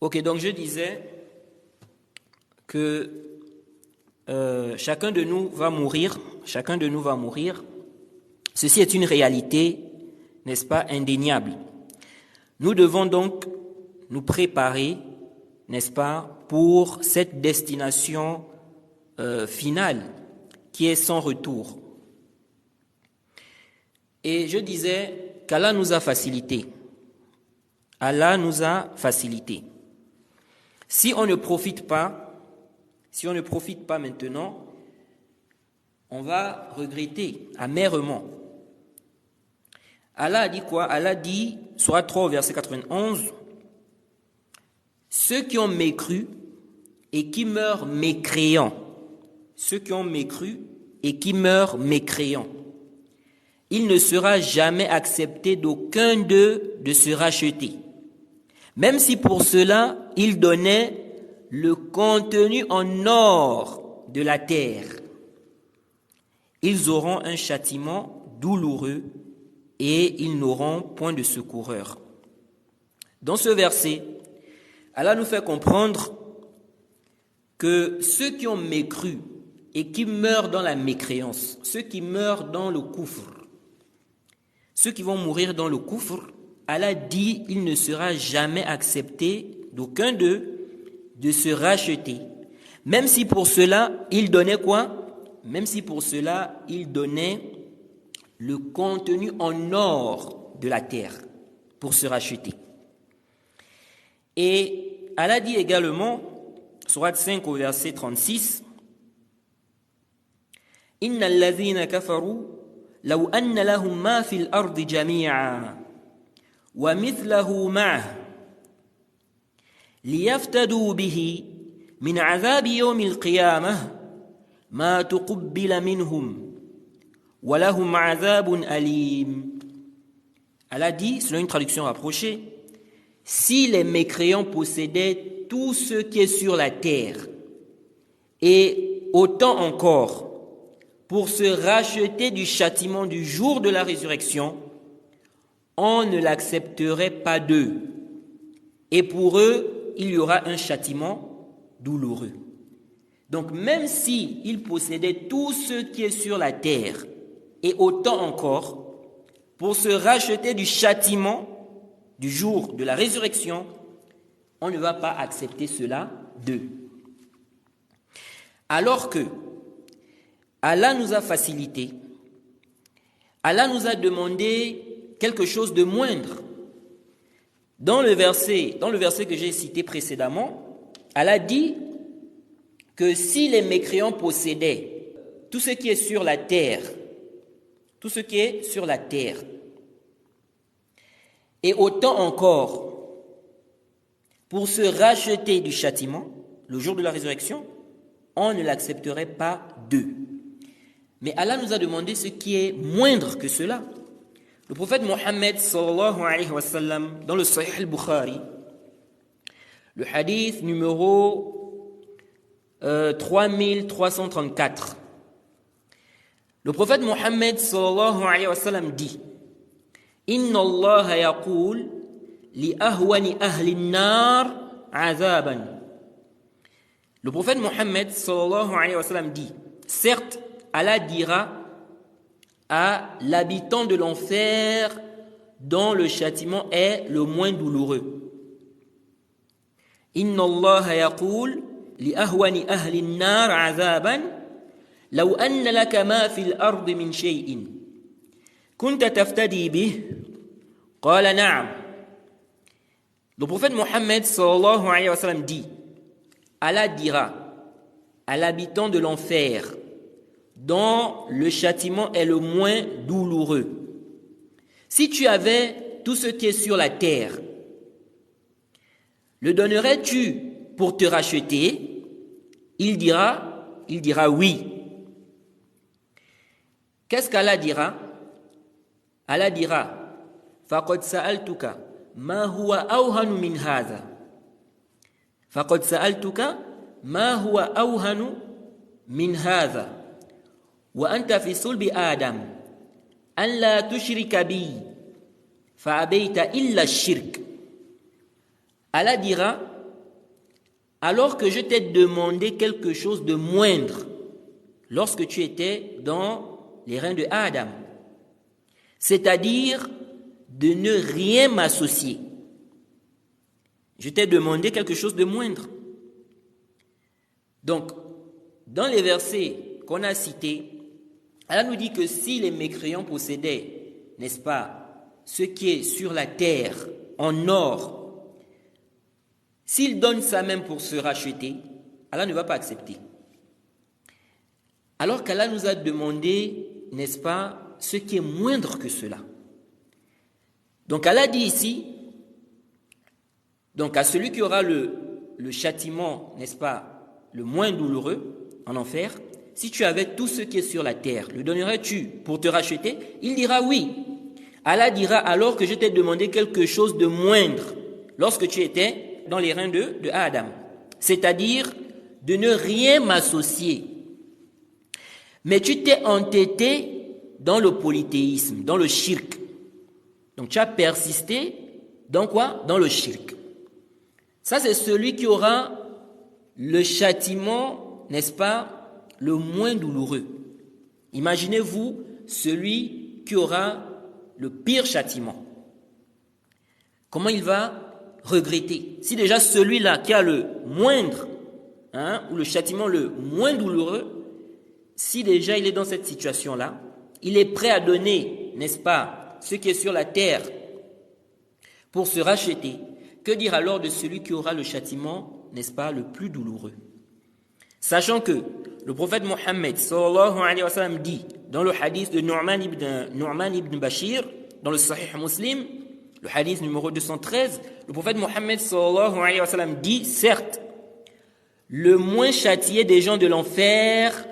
Ok, donc je disais que chacun de nous va mourir. Ceci est une réalité, n'est-ce pas, indéniable. Nous devons donc nous préparer, n'est-ce pas, pour cette destination finale qui est sans retour. Et je disais qu'Allah nous a facilité. Si on ne profite pas maintenant, on va regretter amèrement. Allah a dit quoi? Allah dit, Sourate 3 au verset 91, ceux qui ont mécru et qui meurent mécréants, il ne sera jamais accepté d'aucun d'eux de se racheter, même si pour cela il donnait le contenu en or de la terre. Ils auront un châtiment douloureux et ils n'auront point de secoureur. Dans ce verset, Allah nous fait comprendre que ceux qui ont mécru et qui meurent dans la mécréance, ceux qui meurent dans le koufr, ceux qui vont mourir dans le koufr, Allah dit il ne sera jamais accepté d'aucun d'eux de se racheter, même si pour cela il donnait quoi? Même si pour cela il donnait le contenu en or de la terre pour se racheter. Et Allah dit également, Sourate 5 au verset 36, Inna alladhina kafaru law anna lahum ma fil ardi jami'a wa mithlahu ma'ah liyaftadu bihi min 'adhabi yawmil qiyamah ma tuqabbala minhum wa lahum 'adhabun alim. Allah dit, selon une traduction rapprochée, si les mécréants possédaient tout ce qui est sur la terre et autant encore pour se racheter du châtiment du jour de la résurrection, on ne l'accepterait pas d'eux. Et pour eux, il y aura un châtiment douloureux. Donc même s'ils possédaient tout ce qui est sur la terre, et autant encore, pour se racheter du châtiment du jour de la résurrection, on ne va pas accepter cela d'eux. Alors que Allah nous a facilité, Allah nous a demandé quelque chose de moindre. Dans le verset que j'ai cité précédemment, Allah dit que si les mécréants possédaient tout ce qui est sur la terre, et autant encore pour se racheter du châtiment, le jour de la résurrection, on ne l'accepterait pas d'eux. Mais Allah nous a demandé ce qui est moindre que cela. Le prophète Mohammed sallallahu alayhi wa sallam, dans le Sahih al-Bukhari, le hadith numéro 3334, le prophète Mohammed sallallahu alayhi wa sallam dit, Inna Allah yaqul li ahwani ahli an-nar azaban. Le prophète Mohammed sallallahu alayhi wa sallam dit, certes, Allah dira à l'habitant de l'enfer dont le châtiment est le moins douloureux. Inna Allah yaqul li ahwani ahli an-nar azaban law anna laka ma fil ardi min shay'in kunta taftadi bih qala na'am. Le prophète Mohammed sallallahu alayhi wa sallam dit, Allah dira à l'habitant de l'enfer dont le châtiment est le moins douloureux, si tu avais tout ce qui est sur la terre, le donnerais-tu pour te racheter? Il dira oui. Qu'est-ce qu'Allah dira? Allah dira, faqad sa'altuka ma huwa awhanu min hadha. Faqad sa'altuka ma huwa awhanu min hadha. Wa anta fi sulbi Adam an la tushrika bi fa abayta illa shirk. Allah dira, alors que je t'ai demandé quelque chose de moindre lorsque tu étais dans les reins de Adam, c'est-à-dire de ne rien m'associer. Je t'ai demandé quelque chose de moindre. Donc, dans les versets qu'on a cités, Allah nous dit que si les mécréants possédaient, n'est-ce pas, ce qui est sur la terre en or, s'ils donnent ça même pour se racheter, Allah ne va pas accepter. Alors qu'Allah nous a demandé, n'est-ce pas, ce qui est moindre que cela. Donc Allah dit ici, donc à celui qui aura le châtiment, n'est-ce pas, le moins douloureux en enfer, si tu avais tout ce qui est sur la terre, le donnerais-tu pour te racheter? Il dira oui. Allah dira alors que je t'ai demandé quelque chose de moindre lorsque tu étais dans les reins de Adam, c'est-à-dire de ne rien m'associer. Mais tu t'es entêté dans le polythéisme, dans le shirk. Donc tu as persisté dans quoi? Dans le shirk. Ça, c'est celui qui aura le châtiment, n'est-ce pas, le moins douloureux. Imaginez-vous celui qui aura le pire châtiment. Comment il va regretter? Si déjà celui-là qui a le moindre, ou le châtiment le moins douloureux, si déjà il est dans cette situation-là, il est prêt à donner, n'est-ce pas, ce qui est sur la terre pour se racheter, que dire alors de celui qui aura le châtiment, n'est-ce pas, le plus douloureux? Sachant que le prophète Mohammed sallallahu alayhi wa sallam dit dans le hadith de Nu'man ibn Bashir, dans le Sahih Muslim, le hadith numéro 213, le prophète Mohammed sallallahu alayhi wa sallam dit, certes, le moins châtié des gens de l'enfer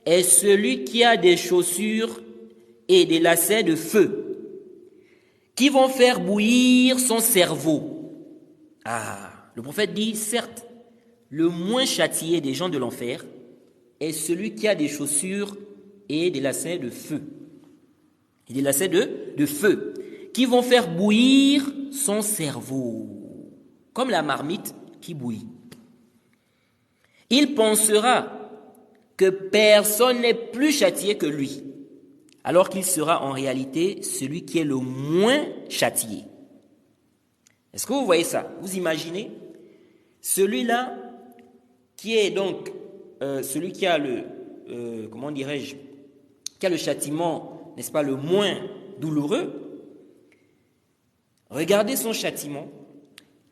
est celui qui a des chaussures et des lacets de feu qui vont faire bouillir son cerveau. Le prophète dit, certes, le moins châtié des gens de l'enfer est celui qui a des chaussures et des lacets de feu. Et des lacets de feu qui vont faire bouillir son cerveau, comme la marmite qui bouillit. Il pensera que personne n'est plus châtié que lui, alors qu'il sera en réalité celui qui est le moins châtié. Est-ce que vous voyez ça? Vous imaginez? Celui-là qui est donc celui qui a le, qui a le châtiment, n'est-ce pas, le moins douloureux. Regardez son châtiment.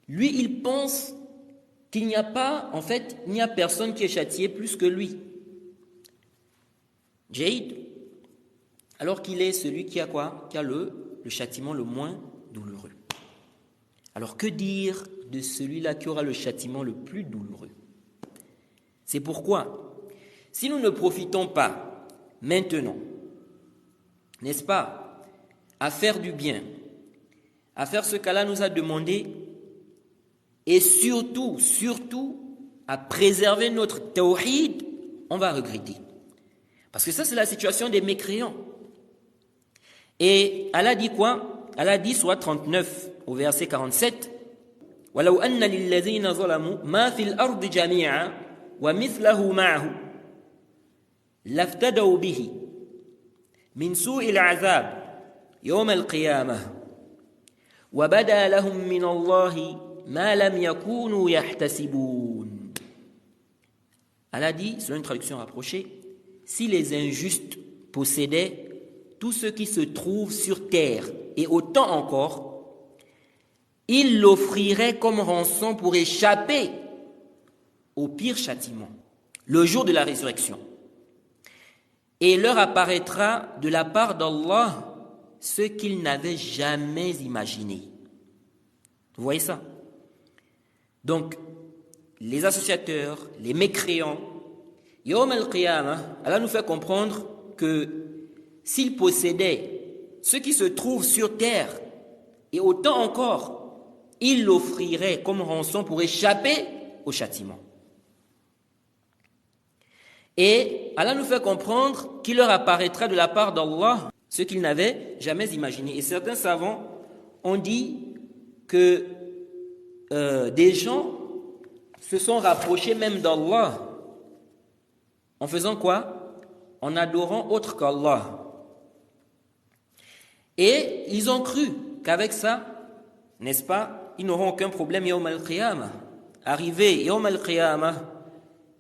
Lui, il pense qu'il n'y a pas, en fait, il n'y a personne qui est châtié plus que lui. Jaïd. Alors qu'il est celui qui a quoi? Qui a le châtiment le moins douloureux. Alors que dire de celui-là qui aura le châtiment le plus douloureux? C'est pourquoi, si nous ne profitons pas maintenant, n'est-ce pas, à faire du bien, à faire ce qu'Allah nous a demandé, et surtout, à préserver notre tawhid, on va regretter. Parce que ça, c'est la situation des mécréants. Et Allah dit quoi? Allah dit, soit 39, au verset 47, وَلَوْ أَنَّ لِلَّذِينَ ظَلَمُوا مَا فِي الْأَرْضِ جَمِيعًا وَمِثْلَهُ مَعَهُ لَافْتَدَوْا بِهِ مِنْ سُوءِ الْعَذَابِ يَوْمَ الْقِيَامَةِ وَبَدَا لَهُم مِّنَ اللَّهِ مَا لَمْ يَكُونُوا يَحْتَسِبُونَ. Allah dit, selon une traduction rapprochée, si les injustes possédaient tout ce qui se trouve sur terre et autant encore, ils l'offriraient comme rançon pour échapper au pire châtiment, le jour de la résurrection. Et leur apparaîtra de la part d'Allah ce qu'ils n'avaient jamais imaginé. Vous voyez ça? Donc, les associateurs, les mécréants, Yawm al-Qiyamah, Allah nous fait comprendre que s'ils possédaient ce qui se trouve sur terre, et autant encore, ils l'offriraient comme rançon pour échapper au châtiment. Et Allah nous fait comprendre qu'il leur apparaîtra de la part d'Allah ce qu'ils n'avaient jamais imaginé. Et certains savants ont dit que des gens se sont rapprochés même d'Allah. En faisant quoi? En adorant autre qu'Allah. Et ils ont cru qu'avec ça, n'est-ce pas, ils n'auront aucun problème Yawm al-Qiyamah. Arrivé Yawm al-Qiyamah,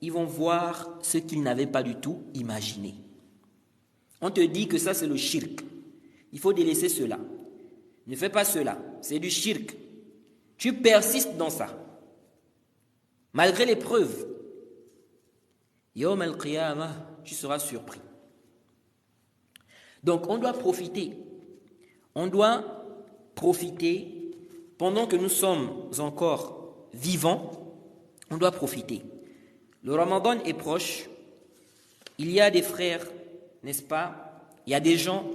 ils vont voir ce qu'ils n'avaient pas du tout imaginé. On te dit que ça c'est le shirk. Il faut délaisser cela. Ne fais pas cela. C'est du shirk. Tu persistes dans ça. Malgré les preuves. Yawm al-Qiyamah, tu seras surpris. Donc on doit profiter. On doit profiter pendant que nous sommes encore vivants. On doit profiter. Le Ramadan est proche. Il y a des frères, n'est-ce pas? Il y a des gens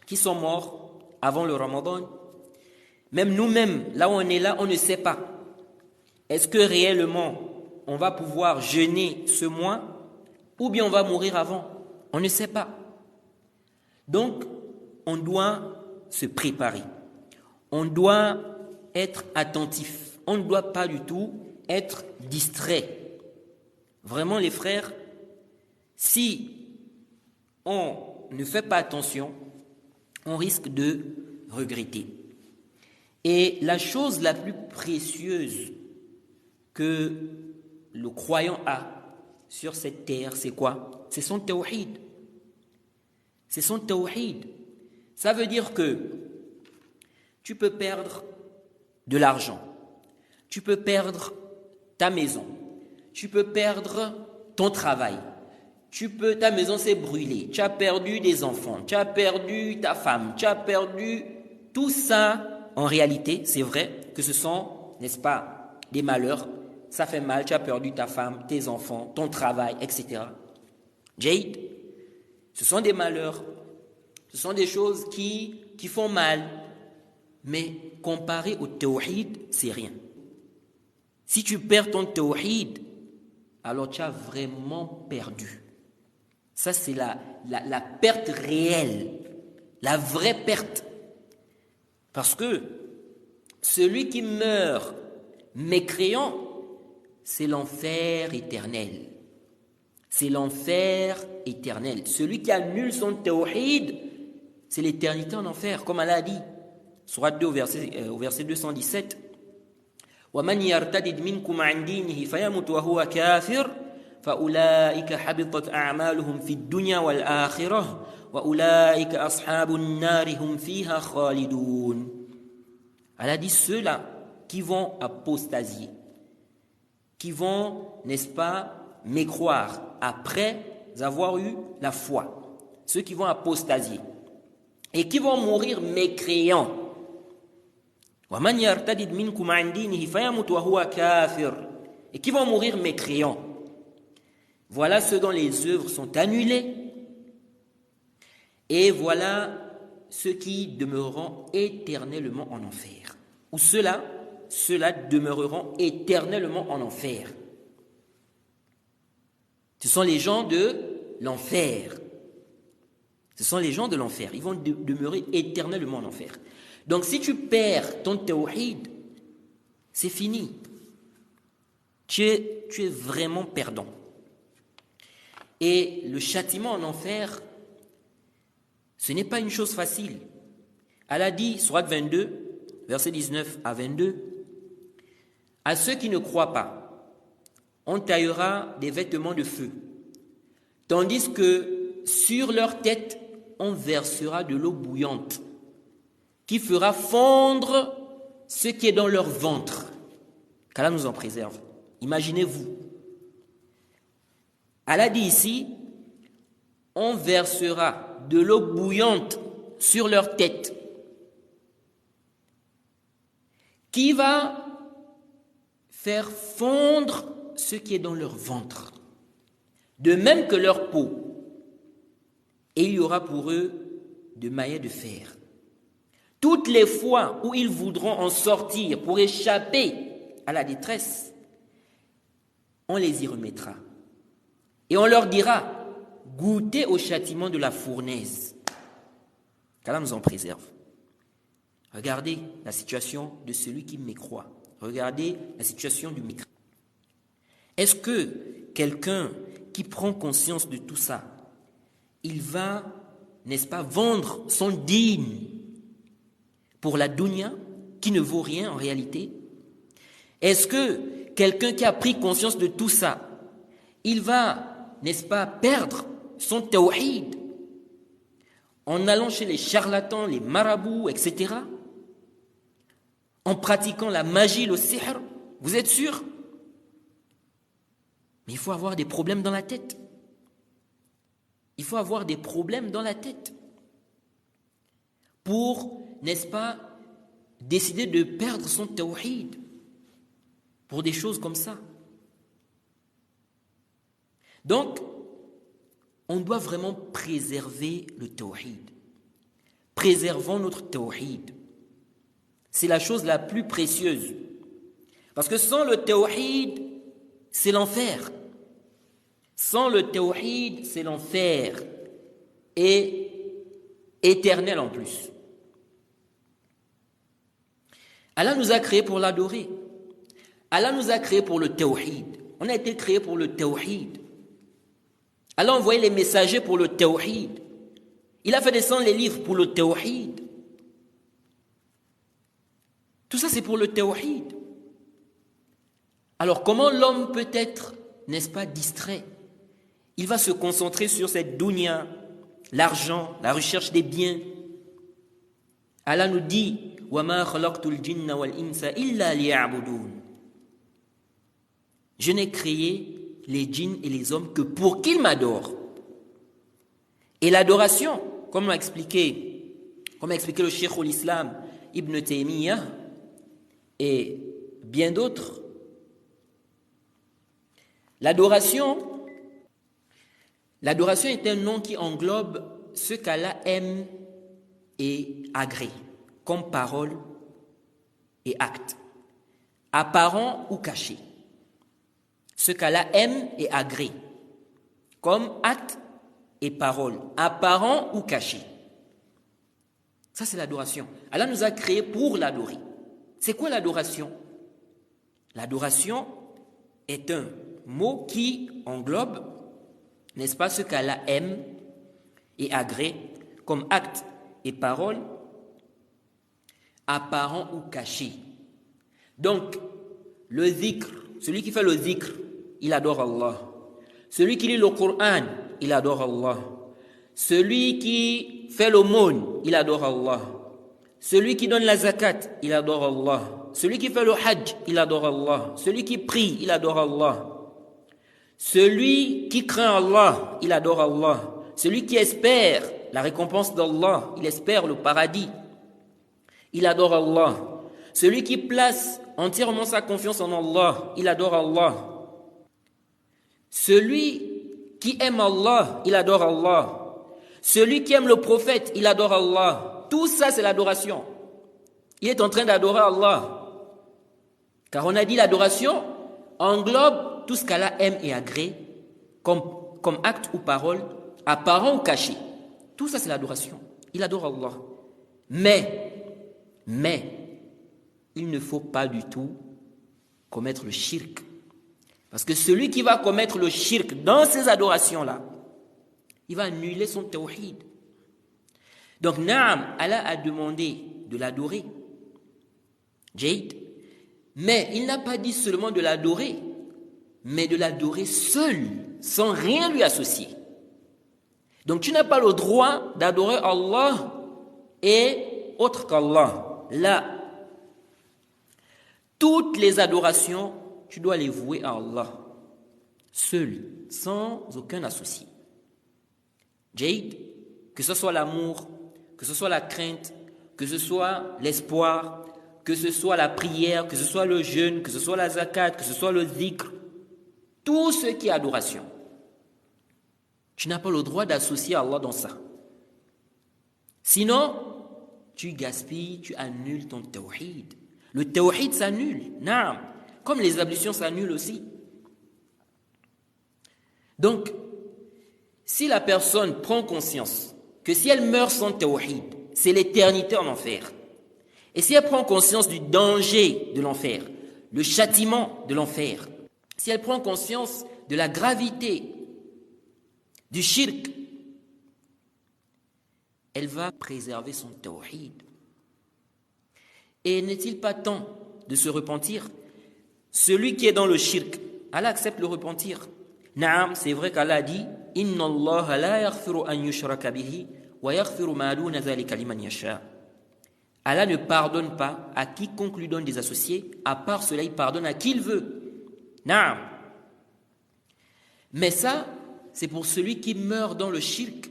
qui sont morts avant le Ramadan. Même nous-mêmes, là où on est là, on ne sait pas. Est-ce que réellement on va pouvoir jeûner ce mois ou bien on va mourir avant? On ne sait pas. Donc, on doit se préparer. On doit être attentif. On ne doit pas du tout être distrait. Vraiment, les frères, si on ne fait pas attention, on risque de regretter. Et la chose la plus précieuse que le croyant a sur cette terre, c'est quoi? C'est son tawhid. C'est son tawhid. Ça veut dire que tu peux perdre de l'argent, tu peux perdre ta maison, tu peux perdre ton travail, ta maison s'est brûlée, tu as perdu des enfants, tu as perdu ta femme, tu as perdu tout ça. En réalité, c'est vrai que ce sont, n'est-ce pas, des malheurs. Ça fait mal, tu as perdu ta femme, tes enfants, ton travail, etc. Jade, ce sont des malheurs, ce sont des choses qui font mal, mais comparé au tawhid, c'est rien. Si tu perds ton tawhid, alors tu as vraiment perdu. Ça, c'est la perte réelle, la vraie perte. Parce que celui qui meurt mécréant, c'est l'enfer éternel. C'est l'enfer éternel. Celui qui annule son tawhid, c'est l'éternité en enfer, comme Allah a dit. Sourate 2 au verset 217. وَمَنْ يَرْتَدِدْ مِنْكُمْ عَنْ دِينِهِ فَيَمُتْ وَهُوَ كَافِرٌ فَأُولَٰئِكَ حَبِطَتْ أَعْمَالُهُمْ فِي الدُّنْيَا وَالْآخِرَةِ وَأُولَٰئِكَ أَصْحَابُ النَّارِ هُمْ فِيهَا خَالِدُونَ. Allah dit ceux-là qui vont apostasier, qui vont, n'est-ce pas, mécroire après avoir eu la foi. Ceux qui vont apostasier et qui vont mourir mécréants. وَمَنْ يَرْتَدِدْ مِنْكُمْ عَنْ دِينِهِ فَيَمُتْ وَهُوَ كَافِرٌ. Et qui vont mourir mécréants. Voilà ceux dont les œuvres sont annulées. Et voilà ceux qui demeureront éternellement en enfer. Ou ceux-là demeureront éternellement en enfer. Ce sont les gens de l'enfer. Ce sont les gens de l'enfer. Ils vont demeurer éternellement en enfer. Donc si tu perds ton tawhid, c'est fini. Tu es vraiment perdant. Et le châtiment en enfer, ce n'est pas une chose facile. Allah dit, sourate 22, versets 19 à 22, « À ceux qui ne croient pas, on taillera des vêtements de feu, tandis que sur leur tête, on versera de l'eau bouillante, qui fera fondre ce qui est dans leur ventre. » Qu'Allah nous en préserve. Imaginez-vous. Allah dit ici, on versera de l'eau bouillante sur leur tête, qui va faire fondre ce qui est dans leur ventre, de même que leur peau. Et il y aura pour eux de maillots de fer. Toutes les fois où ils voudront en sortir pour échapper à la détresse, on les y remettra. Et on leur dira, goûtez au châtiment de la fournaise. Qu'Allah nous en préserve. Regardez la situation de celui qui mécroit. Regardez la situation du mécréant. Est-ce que quelqu'un qui prend conscience de tout ça, il va, n'est-ce pas, vendre son dîne pour la dunya, qui ne vaut rien en réalité? Est-ce que quelqu'un qui a pris conscience de tout ça, il va, n'est-ce pas, perdre son tawhid en allant chez les charlatans, les marabouts, etc., en pratiquant la magie, le sihr? Vous êtes sûr? Mais il faut avoir des problèmes dans la tête. Il faut avoir des problèmes dans la tête pour, n'est-ce pas, décider de perdre son tawhid pour des choses comme ça. Donc, on doit vraiment préserver le tawhid. Préservons notre tawhid. C'est la chose la plus précieuse. Parce que sans le tawhid, c'est l'enfer. Sans le tawhid, c'est l'enfer. Et éternel en plus. Allah nous a créés pour l'adorer. Allah nous a créés pour le tawhid. On a été créés pour le tawhid. Allah a envoyé les messagers pour le tawhid. Il a fait descendre les livres pour le tawhid. Tout ça, c'est pour le tawhid. Alors, comment l'homme peut être, n'est-ce pas, distrait? Il va se concentrer sur cette dunya, l'argent, la recherche des biens. Allah nous dit « وَمَا خَلَقْتُ الْجِنَّ وَالْإِنسَ إِلَّا لِيَعْبُدُونَ » Je n'ai créé les djinns et les hommes que pour qu'ils m'adorent. Et l'adoration, comme l'a expliqué le Cheikh l'Islam Ibn Taymiyyah et bien d'autres, l'adoration est un nom qui englobe ce qu'Allah aime et agrée, comme parole et acte, apparent ou caché. Ce qu'Allah aime et agrée, comme acte et parole, apparent ou caché. Ça, c'est l'adoration. Allah nous a créés pour l'adorer. C'est quoi l'adoration? L'adoration est un mot qui englobe, n'est-ce pas, ce qu'Allah aime et agrée, comme acte et parole, apparent ou caché. Donc, le zikr, celui qui fait le zikr, il adore Allah. Celui qui lit le Coran, il adore Allah. Celui qui fait l'aumône, il adore Allah. Celui qui donne la zakat, il adore Allah. Celui qui fait le hajj, il adore Allah. Celui qui prie, il adore Allah. Celui qui craint Allah, il adore Allah. Celui qui espère la récompense d'Allah, il espère le paradis, il adore Allah. Celui qui place entièrement sa confiance en Allah, il adore Allah. Celui qui aime Allah, il adore Allah. Celui qui aime le prophète, il adore Allah. Tout ça, c'est l'adoration. Il est en train d'adorer Allah. Car on a dit l'adoration englobe tout ce qu'Allah aime et agrée, comme acte ou parole, apparent ou caché. Tout ça, c'est l'adoration. Il adore Allah. Mais, il ne faut pas du tout commettre le shirk. Parce que celui qui va commettre le shirk dans ces adorations-là, il va annuler son tawhid. Donc, Naam, Allah a demandé de l'adorer. Jade. Mais il n'a pas dit seulement de l'adorer, mais de l'adorer seul, sans rien lui associer. Donc, tu n'as pas le droit d'adorer Allah et autre qu'Allah. Là, toutes les adorations, tu dois les vouer à Allah, seul, sans aucun associé. Jade, que ce soit l'amour, que ce soit la crainte, que ce soit l'espoir, que ce soit la prière, que ce soit le jeûne, que ce soit la zakat, que ce soit le zikr, tout ce qui est adoration. Tu n'as pas le droit d'associer Allah dans ça. Sinon, tu gaspilles, tu annules ton tawhid. Le tawhid s'annule, naam, comme les ablutions s'annulent aussi. Donc, si la personne prend conscience que si elle meurt sans tawhid, c'est l'éternité en enfer. Et si elle prend conscience du danger de l'enfer, le châtiment de l'enfer, si elle prend conscience de la gravité du shirk, elle va préserver son tawhid. Et n'est-il pas temps de se repentir? Celui qui est dans le shirk, Allah accepte le repentir. Naam, c'est vrai qu'Allah a dit Inna Allah la yaghfiru an yushraka bihi wa yaghfiru ma duna dhalika liman yasha. Allah ne pardonne pas à quiconque lui donne des associés, à part cela, il pardonne à qui il veut. Naam. Mais ça, c'est pour celui qui meurt dans le shirk.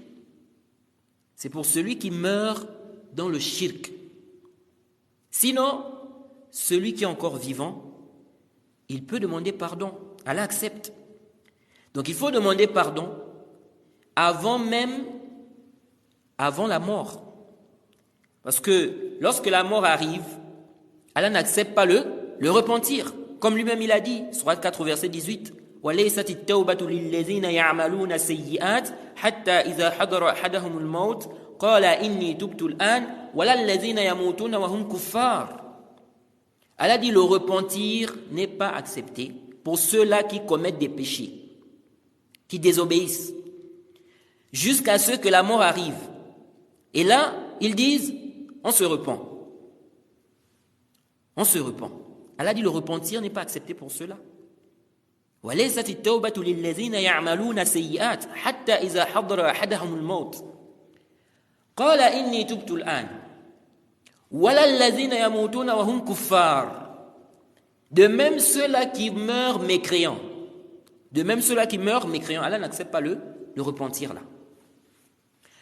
C'est pour celui qui meurt dans le shirk. Sinon, celui qui est encore vivant, il peut demander pardon. Allah accepte. Donc il faut demander pardon avant la mort. Parce que lorsque la mort arrive, Allah n'accepte pas le repentir. Comme lui-même il a dit, Sourate 4, verset 18, وَلَيْسَتِ التَّوْبَةُ لِلَّذِينَ يَعْمَلُونَ السَّيِّئَاتِ حَتَّى إِذَا حَضَرَ أَحَدَهُمُ الْمَوْتِ قَالَ إِنِّي تُبْتُ الْآنَ وَلَا الَّذِينَ يَمُوتُونَ وَهُمْ كُفَّارٌ. Allah dit le repentir n'est pas accepté pour ceux-là qui commettent des péchés, qui désobéissent, jusqu'à ce que la mort arrive. Et là, ils disent, on se repent. On se repent. Allah dit le repentir n'est pas accepté pour ceux-là. وَلَيْسَتِ التَّوْبَةُ لِلَّذِينَ يَعْمَلُونَ سَيِّئَاتٍ حَتَّى إِذَا حَضَرَ أَحَدَهُمُ الْمَوْتِ قَالَ إِنِّي تُبْتُ الْآنَ وَلَا الَّذِينَ يَمُوتُونَ وَهُمْ كُفَّارٌ. De même ceux-là qui meurent mécréants. De même ceux-là qui meurent mécréants. Allah n'accepte pas le repentir là.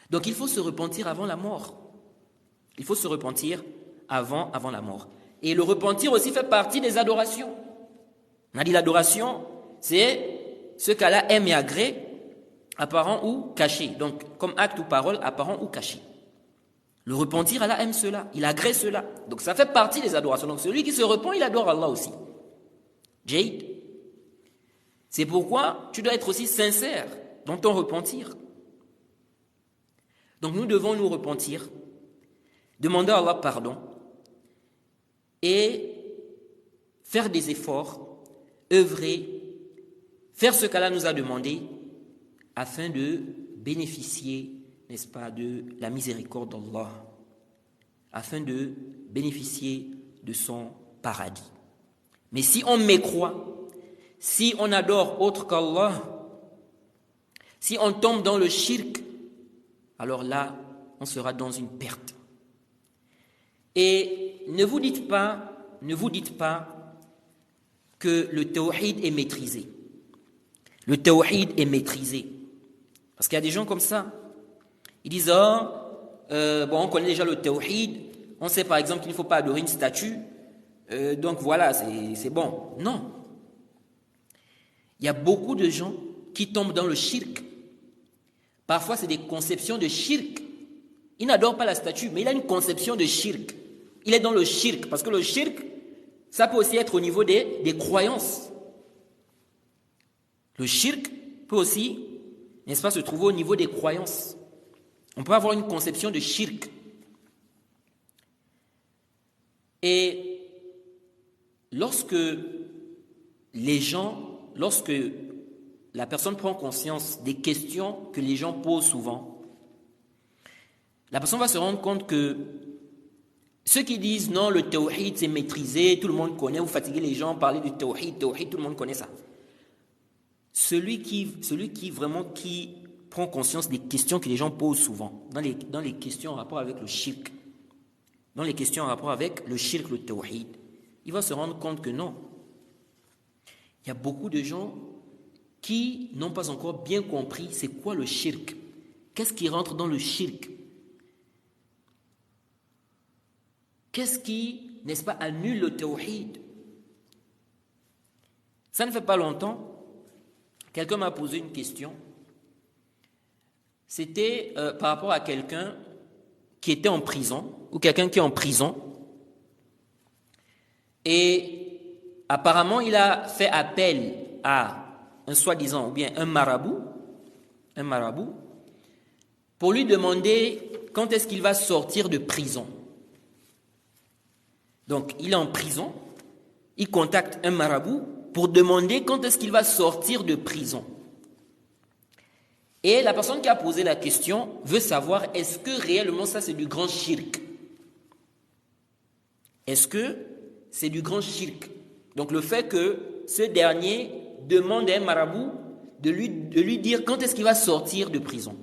Donc il faut se repentir avant la mort. Il faut se repentir avant la mort. Et le repentir aussi fait partie des adorations. On a dit l'adoration, c'est ce qu'Allah aime et agrée, apparent ou caché. Donc comme acte ou parole, apparent ou caché. Le repentir, Allah aime cela, il agrée cela. Donc ça fait partie des adorations. Donc celui qui se repent, il adore Allah aussi. Jade. C'est pourquoi tu dois être aussi sincère dans ton repentir. Donc nous devons nous repentir, demander à Allah pardon et faire des efforts, œuvrer, faire ce qu'Allah nous a demandé afin de bénéficier, n'est-ce pas, de la miséricorde d'Allah, afin de bénéficier de son paradis. Mais si on mécroit, si on adore autre qu'Allah, si on tombe dans le shirk, alors là, on sera dans une perte. Et ne vous dites pas que le tawhid est maîtrisé. Le tawhid est maîtrisé. Parce qu'il y a des gens comme ça. Ils disent, on connaît déjà le tawhid, on sait par exemple qu'il ne faut pas adorer une statue, donc voilà, c'est bon. Non. Il y a beaucoup de gens qui tombent dans le shirk. Parfois, c'est des conceptions de shirk. Il n'adore pas la statue, mais il a une conception de shirk. Il est dans le shirk, parce que le shirk, ça peut aussi être au niveau des croyances. Le shirk peut aussi, n'est-ce pas, se trouver au niveau des croyances. On peut avoir une conception de shirk. Et lorsque la personne prend conscience des questions que les gens posent souvent, la personne va se rendre compte que ceux qui disent non, le tawhid c'est maîtrisé, tout le monde connaît, vous fatiguez les gens, parlez du tawhid, tout le monde connaît ça. Celui qui prend conscience des questions que les gens posent souvent, dans les questions en rapport avec le shirk, le tawhid, il va se rendre compte que non. Il y a beaucoup de gens qui n'ont pas encore bien compris c'est quoi le shirk. Qu'est-ce qui rentre dans le shirk? Qu'est-ce qui, n'est-ce pas, annule le tawhid? Ça ne fait pas longtemps, quelqu'un m'a posé une question. C'était par rapport à quelqu'un qui était en prison, ou quelqu'un qui est en prison, et apparemment il a fait appel à un soi-disant, ou bien un marabout, pour lui demander quand est-ce qu'il va sortir de prison. Donc il est en prison, il contacte un marabout pour demander quand est-ce qu'il va sortir de prison. Et la personne qui a posé la question veut savoir est-ce que réellement ça c'est du grand shirk? Est-ce que c'est du grand shirk? Donc le fait que ce dernier demande à un marabout de lui dire quand est-ce qu'il va sortir de prison.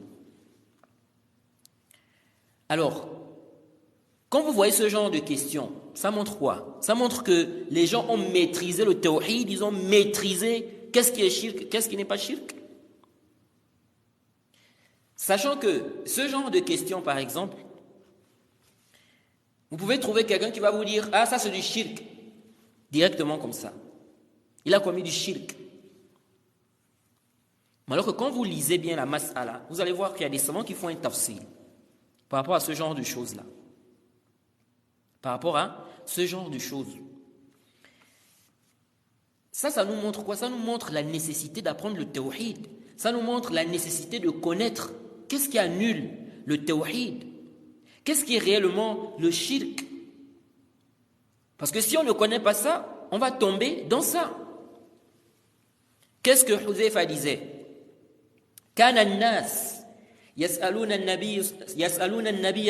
Alors, quand vous voyez ce genre de questions, ça montre quoi? Ça montre que les gens ont maîtrisé le tawhid, ils ont maîtrisé qu'est-ce qui est shirk, qu'est-ce qui n'est pas shirk. Sachant que ce genre de questions, par exemple, vous pouvez trouver quelqu'un qui va vous dire « Ah, ça c'est du shirk », directement comme ça. Il a commis du shirk. Mais alors que quand vous lisez bien la mas'ala, vous allez voir qu'il y a des savants qui font un tafsir par rapport à ce genre de choses-là. Par rapport à ce genre de choses. Ça nous montre quoi? Ça nous montre la nécessité d'apprendre le tawhid. Ça nous montre la nécessité de connaître qu'est-ce qui annule le tawhid. Qu'est-ce qui est réellement le shirk? Parce que si on ne connaît pas ça, on va tomber dans ça. Qu'est-ce que Huzaifa disait? كان الناس يسألون النبي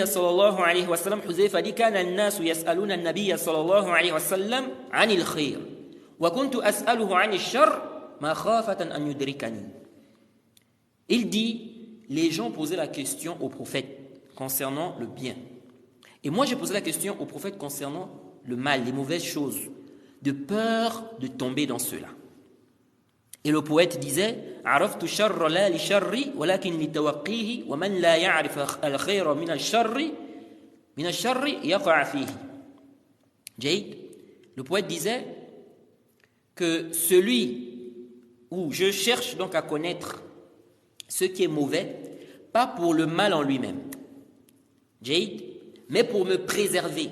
صلى الله عليه وسلم. حذيفة dit كان الناس يسألون النبي صلى الله عليه وسلم عن الخير وكنت أسأله عن الشر مخافة أن يدركني. Il dit les gens posaient la question au prophète concernant le bien. Et moi j'ai posé la question au prophète concernant le mal, les mauvaises choses, de peur de tomber dans cela. Et le poète disait عرفت الشر لا لشري ولكن لتوقيه ومن لا يعرف الخير من الشر يقع فيه. Jade, le poète disait que celui où je cherche donc à connaître ce qui est mauvais, pas pour le mal en lui-même, Jade, mais pour me préserver.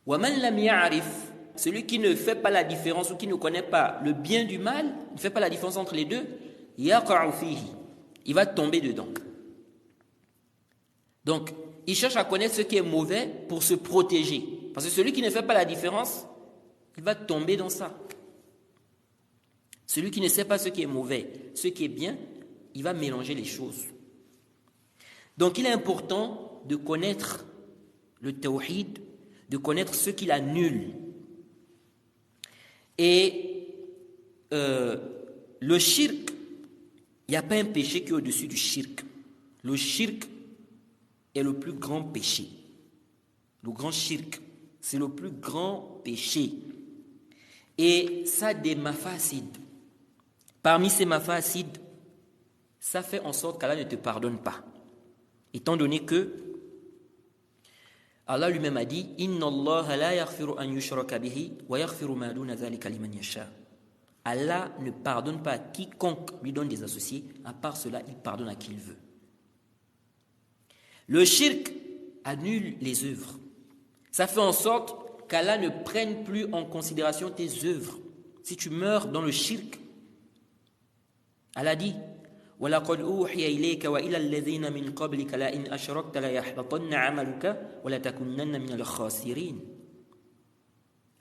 ومن لم يعرف, celui qui ne fait pas la différence ou qui ne connaît pas le bien du mal, ne fait pas la différence entre les deux, yaqa'u fihi, il va tomber dedans. Donc, il cherche à connaître ce qui est mauvais pour se protéger. Parce que celui qui ne fait pas la différence, il va tomber dans ça. Celui qui ne sait pas ce qui est mauvais, ce qui est bien, il va mélanger les choses. Donc, il est important de connaître le tawhid, de connaître ce qu'il annule. Et le shirk, il n'y a pas un péché qui est au-dessus du shirk. Le shirk est le plus grand péché. Le grand shirk, c'est le plus grand péché. Et ça a des mafasid. Parmi ces mafasid, ça fait en sorte qu'Allah ne te pardonne pas. Étant donné que Allah lui-même a dit Inna Allah la yaghfiru an yushraka bihi wa yaghfiru ma duna dhalika liman yasha. Allah ne pardonne pas à quiconque lui donne des associés, à part cela, il pardonne à qui il veut. Le shirk annule les œuvres. Ça fait en sorte qu'Allah ne prenne plus en considération tes œuvres. Si tu meurs dans le shirk, Allah dit وَلَقَدْ أُوحِيَ إِلَيْكَ وَإِلَى الَّذِينَ مِنْ قَبْلِكَ لَئِنْ أَشْرَكْتَ لَيَحْبَطَنَّ عَمَلُكَ وَلَتَكُنَّنَّ مِنَ الْخَاسِرِينَ.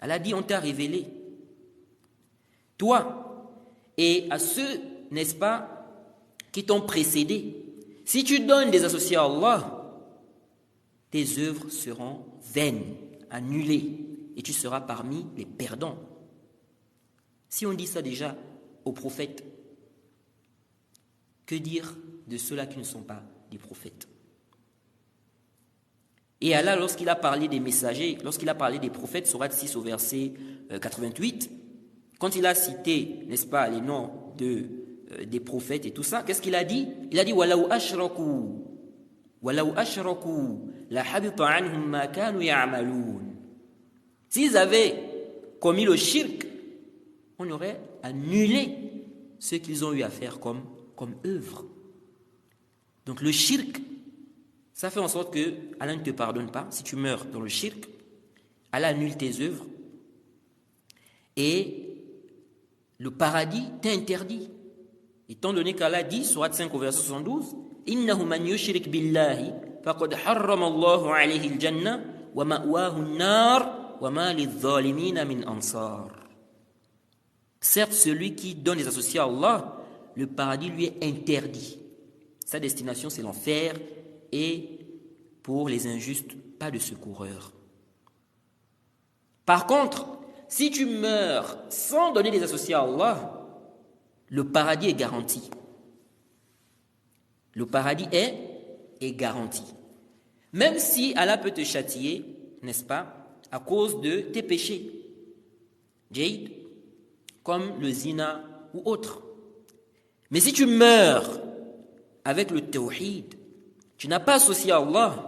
Allah dit on t'a révélé, toi et à ceux, n'est-ce pas, qui t'ont précédé. Si tu donnes des associés à Allah, tes œuvres seront vaines, annulées, et tu seras parmi les perdants. Si on dit ça déjà aux prophètes, que dire de ceux-là qui ne sont pas des prophètes? Et Allah, lorsqu'il a parlé des messagers, lorsqu'il a parlé des prophètes, Sourate 6 au verset 88, quand il a cité, n'est-ce pas, les noms des prophètes et tout ça, qu'est-ce qu'il a dit? Il a dit وَلَوْ أَشْرَكُوا لَحَبِطَ عَنْهُمْ مَا كَانُوا يَعْمَلُونَ. S'ils avaient commis le shirk, on aurait annulé ce qu'ils ont eu à faire comme œuvre. Donc le shirk, ça fait en sorte que Allah ne te pardonne pas. Si tu meurs dans le shirk, Allah annule tes œuvres et le paradis t'est interdit. Étant donné qu'Allah dit, Sourate 5 au verset 72, إِنَّهُ مَنْ يُشْرِكْ بِاللَّهِ فَقَدْ حَرَّمَ اللَّهُ عَلَيْهِ الْجَنَّةَ وَمَأْوَاهُ النَّارُ وَمَا لِلظَّالِمِينَ مِنْ أَنصَارٍ. Certes, celui qui donne des associés à Allah, le paradis lui est interdit. Sa destination, c'est l'enfer, et pour les injustes, pas de secoureur. Par contre, si tu meurs sans donner des associés à Allah, le paradis est garanti. Le paradis est garanti. Même si Allah peut te châtier, n'est-ce pas, à cause de tes péchés. Jade, comme le zina ou autre. Mais si tu meurs avec le tawhid, tu n'as pas associé à Allah,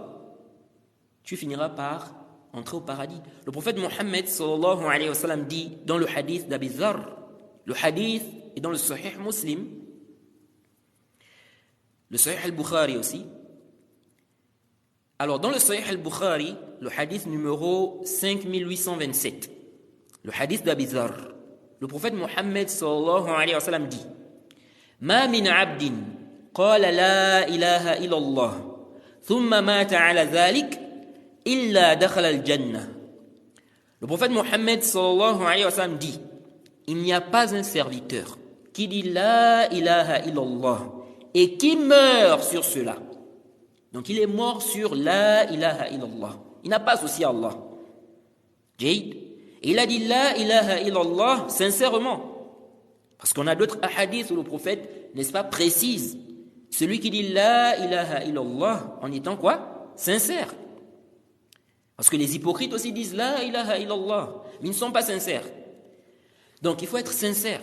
tu finiras par entrer au paradis. Le prophète Mohammed sallallahu alayhi wa sallam dit dans le hadith d'Abi Dharr, le hadith est dans le Sahih Muslim, le Sahih al-Bukhari aussi. Alors dans le Sahih al-Bukhari, le hadith numéro 5827, le hadith d'Abi Dharr, le prophète Mohammed sallallahu alayhi wa sallam dit: Ma min abdin qala la ilaha illallah thumma mata ala dhalik illa dakhala al-jannah. Le prophète Mohammed sallallahu alayhi wa sallam dit: il n'y a pas un serviteur qui dit la ilaha illallah et qui meurt sur cela. Donc il est mort sur la ilaha illallah. Il n'a pas associé à Allah. Jade. Et il a dit la ilaha illallah sincèrement. Parce qu'on a d'autres hadiths où le prophète, n'est-ce pas, précise celui qui dit la ilaha illallah en étant quoi? Sincère. Parce que les hypocrites aussi disent la ilaha illallah, mais ils ne sont pas sincères. Donc il faut être sincère.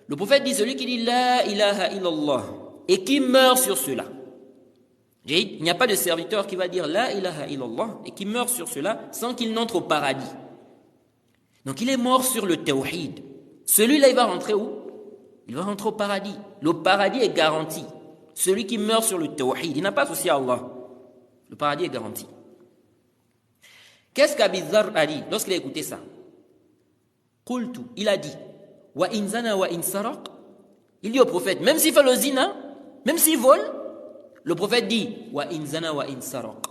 Le prophète dit celui qui dit la ilaha illallah et qui meurt sur cela. Il n'y a pas de serviteur qui va dire la ilaha illallah et qui meurt sur cela sans qu'il n'entre au paradis. Donc il est mort sur le tawhid. Celui-là, il va rentrer où? Il va rentrer au paradis. Le paradis est garanti. Celui qui meurt sur le tawhid, il n'a pas associé à Allah. Le paradis est garanti. Qu'est-ce qu'Abi Dharr a dit lorsqu'il a écouté ça? Qultu, il a dit wa in zana wa in saraq. Il dit au prophète, même s'il fait le zina, même s'il vole, le prophète dit wa in zana wa in saraq.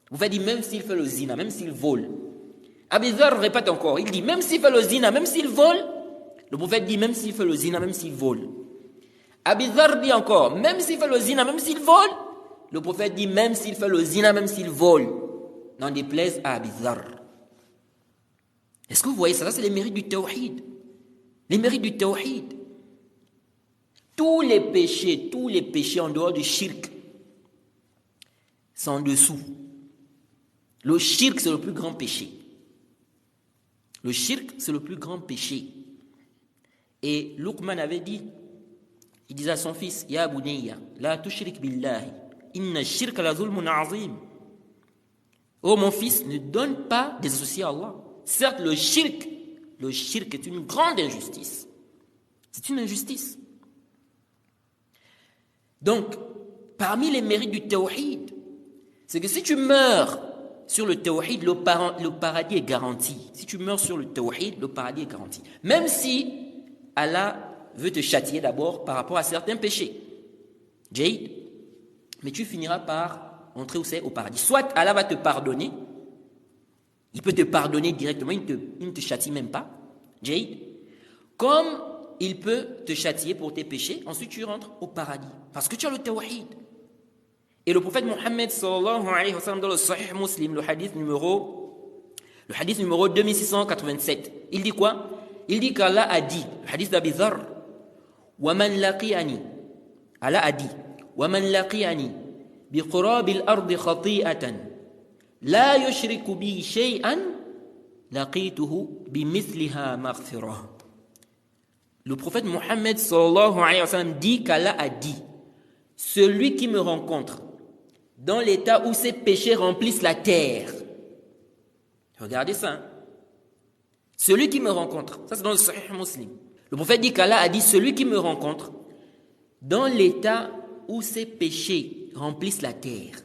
Le prophète dit même s'il fait le zina, même s'il vole. Abi Dharr répète encore, il dit même s'il fait le zina, même s'il vole. Le prophète dit même s'il fait le zina, même s'il vole. Abi Dharr dit encore, même s'il fait le zina, même s'il vole. Le prophète dit même s'il fait le zina, même s'il vole. N'en déplaise à Abi Dharr. Est-ce que vous voyez ça? Ça, c'est les mérites du tawhid. Les mérites du tawhid. Tous les péchés en dehors du shirk sont en dessous. Le shirk, c'est le plus grand péché. Le shirk, c'est le plus grand péché. Et Luqman avait dit, il disait à son fils, Ya bunayya, la tushrik billahi, inna shirka la zulmun azim. Oh mon fils, ne donne pas des associés à Allah. Certes, le shirk est une grande injustice. C'est une injustice. Donc, parmi les mérites du tawhid, c'est que si tu meurs sur le tawhid, le paradis est garanti. Si tu meurs sur le tawhid, le paradis est garanti. Même si Allah veut te châtier d'abord par rapport à certains péchés. Jade, mais tu finiras par entrer au paradis. Soit Allah va te pardonner, il peut te pardonner directement, il ne te châtie même pas. Jade, comme il peut te châtier pour tes péchés, ensuite tu rentres au paradis. Parce que tu as le tawhid. Et le prophète Mohammed sallallahu alayhi wa sallam dans le Sahih Muslim, le hadith numéro 2687, il dit quoi? Il dit qu'Allah a dit, le hadith d'Abi Dharr, وَمَنْ لَقِيَنِي, Allah a dit, وَمَنْ لَقِيَنِي بِقُرَابِ الْأَرْضِ خَطِيئَةً لَا يُشْرِكُ بِي شَيْئًا لَقِيتُهُ بِمِثْلِهَا مَغْفِرَةً. Le prophète Mohammed sallallahu alayhi wa sallam dit qu'Allah a dit, celui qui me rencontre dans l'état où ses péchés remplissent la terre. Regardez ça. Hein? Celui qui me rencontre, ça c'est dans le Sahih Muslim. Le prophète dit qu'Allah a dit, celui qui me rencontre dans l'état où ses péchés remplissent la terre,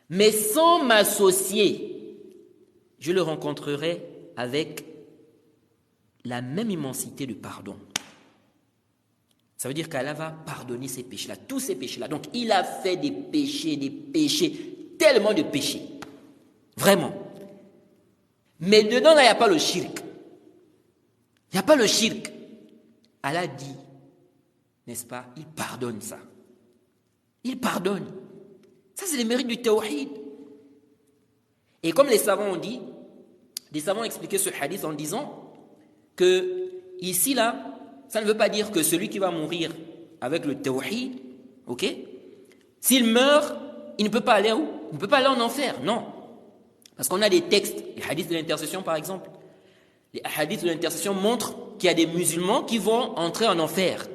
mais sans m'associer, je le rencontrerai avec la même immensité de pardon. Ça veut dire qu'Allah va pardonner ces péchés-là, tous ces péchés-là. Donc, il a fait des péchés, tellement de péchés. Vraiment. Mais dedans, là, il n'y a pas le shirk. Il n'y a pas le shirk. Allah dit, n'est-ce pas, il pardonne ça. Il pardonne. Ça, c'est le mérite du tawhid. Et comme les savants ont dit, des savants ont expliqué ce hadith en disant que ici, là, ça ne veut pas dire que celui qui va mourir avec le tawhid, ok, s'il meurt, il ne peut pas aller où? Il ne peut pas aller en enfer, non. Parce qu'on a des textes, les hadiths de l'intercession par exemple. Les hadiths de l'intercession montrent qu'il y a des musulmans qui vont entrer en enfer.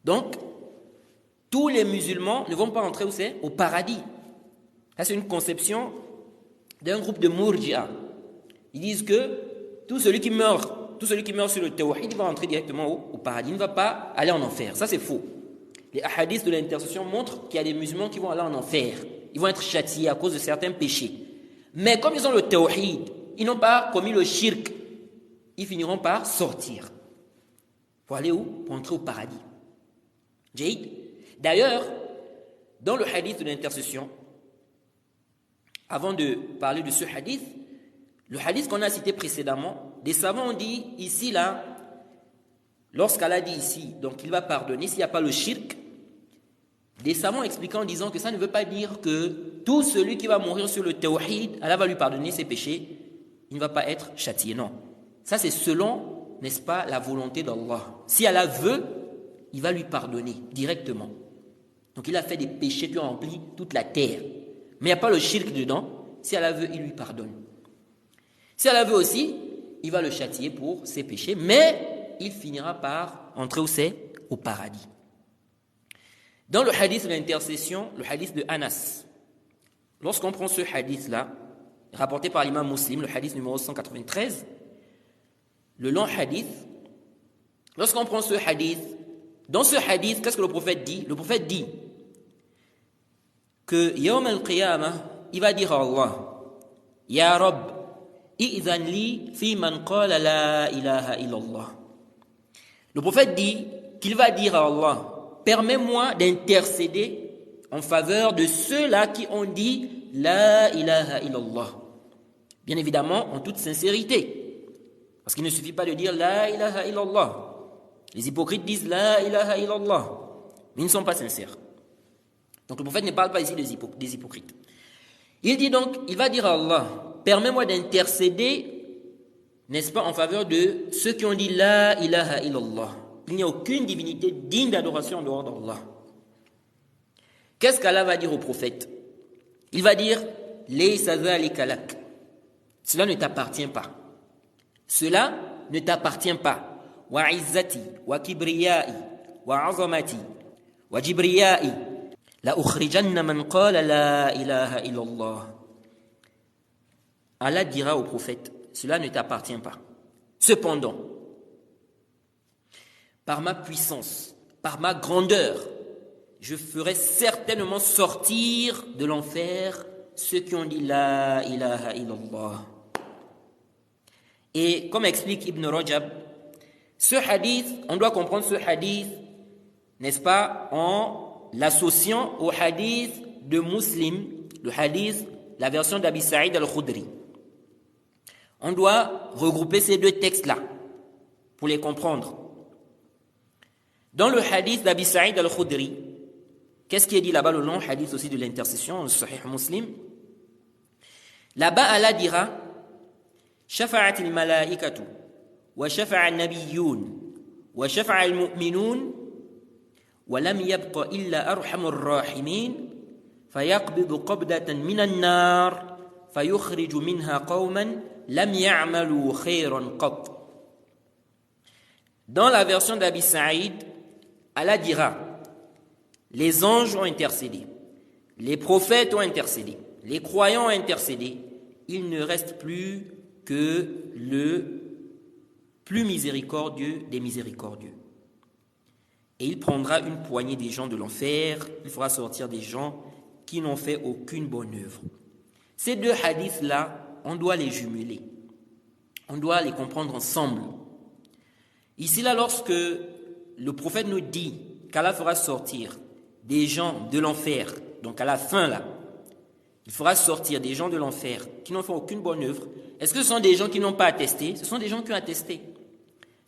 Donc, tous les musulmans ne vont pas entrer où c'est? Au paradis. Ça, c'est une conception d'un groupe de Murji'a. Ils disent que tout celui qui meurt sur le tawhid, il va entrer directement au paradis. Il ne va pas aller en enfer. Ça, c'est faux. Les hadiths de l'intercession montrent qu'il y a des musulmans qui vont aller en enfer. Ils vont être châtiés à cause de certains péchés. Mais comme ils ont le tawhid, ils n'ont pas commis le shirk, ils finiront par sortir. Pour aller où? Pour entrer au paradis. Jaïd. D'ailleurs, dans le hadith de l'intercession, avant de parler de ce hadith, le hadith qu'on a cité précédemment, des savants ont dit, ici, là, lorsqu'Allah dit ici, donc il va pardonner, s'il n'y a pas le shirk, des savants expliquent en disant que ça ne veut pas dire que tout celui qui va mourir sur le tawhid, Allah va lui pardonner ses péchés, il ne va pas être châtié, non. Ça c'est selon, n'est-ce pas, la volonté d'Allah. Si Allah veut, il va lui pardonner directement. Donc il a fait des péchés qui ont rempli toute la terre. Mais il n'y a pas le shirk dedans. Si Allah veut, il lui pardonne. Si Allah veut aussi, il va le châtier pour ses péchés, mais il finira par entrer où c'est? Au paradis. Dans le hadith de l'intercession, le hadith de Anas, lorsqu'on prend ce hadith-là, rapporté par l'imam Muslim, le hadith numéro 193, le long hadith, lorsqu'on prend ce hadith, dans ce hadith, qu'est-ce que le prophète dit? Le prophète dit que Yawm al-Qiyamah, il va dire à Allah, Ya Rabb, i'zan li fi man qala la ilaha illallah. Le prophète dit qu'il va dire à Allah, permets-moi d'intercéder en faveur de ceux-là qui ont dit la ilaha illallah. Bien évidemment, en toute sincérité. Parce qu'il ne suffit pas de dire la ilaha illallah. Les hypocrites disent la ilaha illallah, mais ils ne sont pas sincères. Donc le prophète ne parle pas ici des hypocrites. Il dit donc, il va dire à Allah, permets-moi d'intercéder, n'est-ce pas, en faveur de ceux qui ont dit la ilaha illallah. Il n'y a aucune divinité digne d'adoration en dehors d'Allah. Qu'est-ce qu'Allah va dire au prophète? Il va dire, laysa dhalika lak. Cela ne t'appartient pas. Cela ne t'appartient pas. Wa izzati, wa kibriyai, wa azamati, wa jibriyai, la ukhrijanna man qala la ilaha illallah. Allah dira au prophète, cela ne t'appartient pas. Cependant, par ma puissance, par ma grandeur, je ferai certainement sortir de l'enfer ceux qui ont dit la ilaha illallah. Et comme explique Ibn Rajab, ce hadith, on doit comprendre ce hadith, n'est-ce pas, en l'associant au hadith de Muslim, le hadith, la version d'Abi Sa'id al-Khudri. On doit regrouper ces deux textes-là pour les comprendre. Dans le hadith d'Abi Sa'id al-Khudri, qu'est-ce qui est dit là-bas, le long hadith aussi de l'intercession, le Sahih Muslim? Là-bas, Allah dira, شفعت الملائكة وشفع النبيون وشفع المؤمنون ولم يبق إلا أرحم الراحمين فيقبض قبضة من النار فيخرج منها قوما لم يعملوا خيرا قط. Dans la version d'Abi Sa'id, Allah dira, les anges ont intercédé, les prophètes ont intercédé, les croyants ont intercédé, il ne reste plus que le plus miséricordieux des miséricordieux. Et il prendra une poignée des gens de l'enfer, il fera sortir des gens qui n'ont fait aucune bonne œuvre. Ces deux hadiths-là, on doit les jumeler. On doit les comprendre ensemble. Ici, là, lorsque le prophète nous dit qu'Allah fera sortir des gens de l'enfer, donc à la fin, là, il fera sortir des gens de l'enfer qui n'ont fait aucune bonne œuvre. Est-ce que ce sont des gens qui n'ont pas attesté? Ce sont des gens qui ont attesté.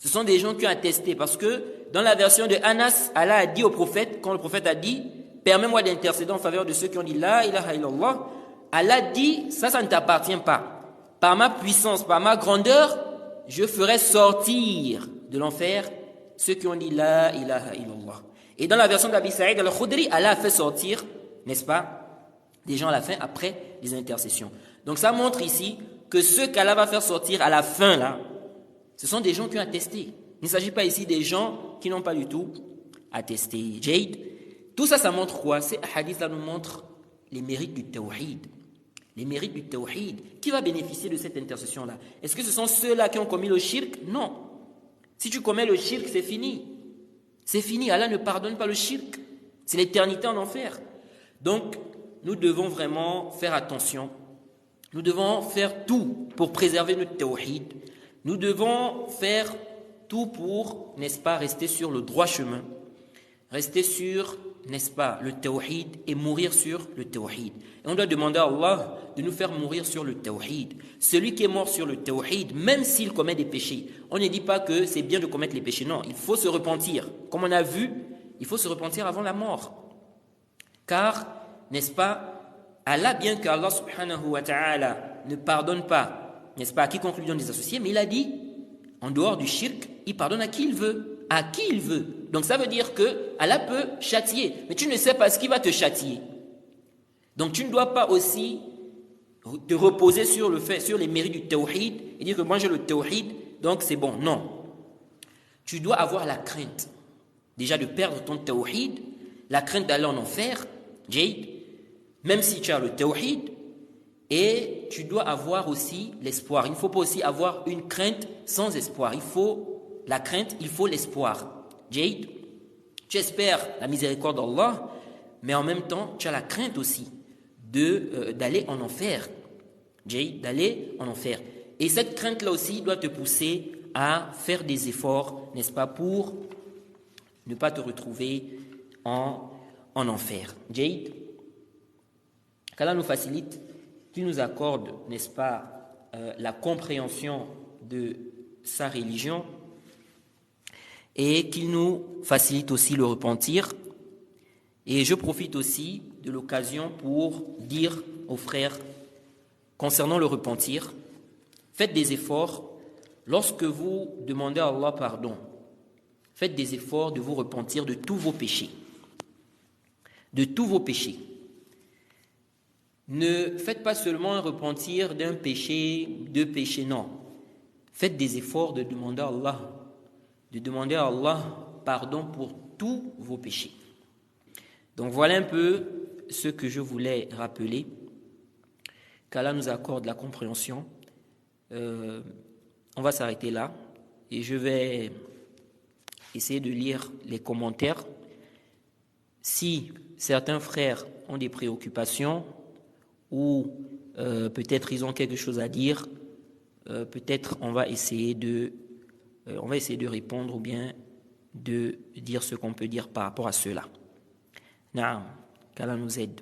Ce sont des gens qui ont attesté, parce que dans la version de Anas, Allah a dit au prophète, quand le prophète a dit, permets-moi d'intercéder en faveur de ceux qui ont dit La ilaha illallah, Allah dit, ça ne t'appartient pas. Par ma puissance, par ma grandeur, je ferai sortir de l'enfer ceux qui ont dit La ilaha illallah. Et dans la version d'Abi Saïd al-Khudri, Allah a fait sortir, n'est-ce pas, des gens à la fin après les intercessions. Donc ça montre ici que ceux qu'Allah va faire sortir à la fin là, ce sont des gens qui ont attesté. Il ne s'agit pas ici des gens qui n'ont pas du tout attesté. Jade, tout ça, ça montre quoi? Ces hadiths-là nous montrent les mérites du tawhid. Les mérites du tawhid. Qui va bénéficier de cette intercession-là? Est-ce que ce sont ceux-là qui ont commis le shirk? Non. Si tu commets le shirk, c'est fini. C'est fini. Allah ne pardonne pas le shirk. C'est l'éternité en enfer. Donc, nous devons vraiment faire attention. Nous devons faire tout pour préserver notre tawhid. Nous devons faire tout pour, n'est-ce pas, rester sur le droit chemin, rester sur, n'est-ce pas, le tawhid et mourir sur le tawhid. Et on doit demander à Allah de nous faire mourir sur le tawhid. Celui qui est mort sur le tawhid, même s'il commet des péchés, on ne dit pas que c'est bien de commettre les péchés. Non, il faut se repentir. Comme on a vu, il faut se repentir avant la mort. Car, n'est-ce pas, Allah, bien qu'Allah subhanahu wa ta'ala ne pardonne pas, n'est-ce pas, à quiconque lui donne des associés, mais il a dit, en dehors du shirk, il pardonne à qui il veut. À qui il veut. Donc ça veut dire que Allah peut châtier, mais tu ne sais pas ce qui va te châtier. Donc tu ne dois pas aussi te reposer sur le fait, sur les mérites du tawhid et dire que moi j'ai le tawhid, donc c'est bon. Non. Tu dois avoir la crainte, déjà de perdre ton tawhid, la crainte d'aller en enfer, Jade, même si tu as le tawhid. Et tu dois avoir aussi l'espoir. Il ne faut pas aussi avoir une crainte sans espoir. Il faut la crainte, il faut l'espoir. Jade, tu espères la miséricorde d'Allah, mais en même temps, tu as la crainte aussi d'aller en enfer. Jade, d'aller en enfer. Et cette crainte-là aussi doit te pousser à faire des efforts, n'est-ce pas, pour ne pas te retrouver en enfer. Jade, qu'Allah nous facilite, qu'il nous accorde, n'est-ce pas, la compréhension de sa religion et qu'il nous facilite aussi le repentir. Et je profite aussi de l'occasion pour dire aux frères, concernant le repentir, faites des efforts. Lorsque vous demandez à Allah pardon, faites des efforts de vous repentir de tous vos péchés. De tous vos péchés. Ne faites pas seulement un repentir d'un péché, deux péchés, non. Faites des efforts de demander à Allah pardon pour tous vos péchés. Donc voilà un peu ce que je voulais rappeler, qu'Allah nous accorde la compréhension. On va s'arrêter là et je vais essayer de lire les commentaires. Si certains frères ont des préoccupations, ou peut-être ils ont quelque chose à dire, peut-être on va essayer de répondre ou bien de dire ce qu'on peut dire par rapport à cela. Naam, qu'Allah nous aide.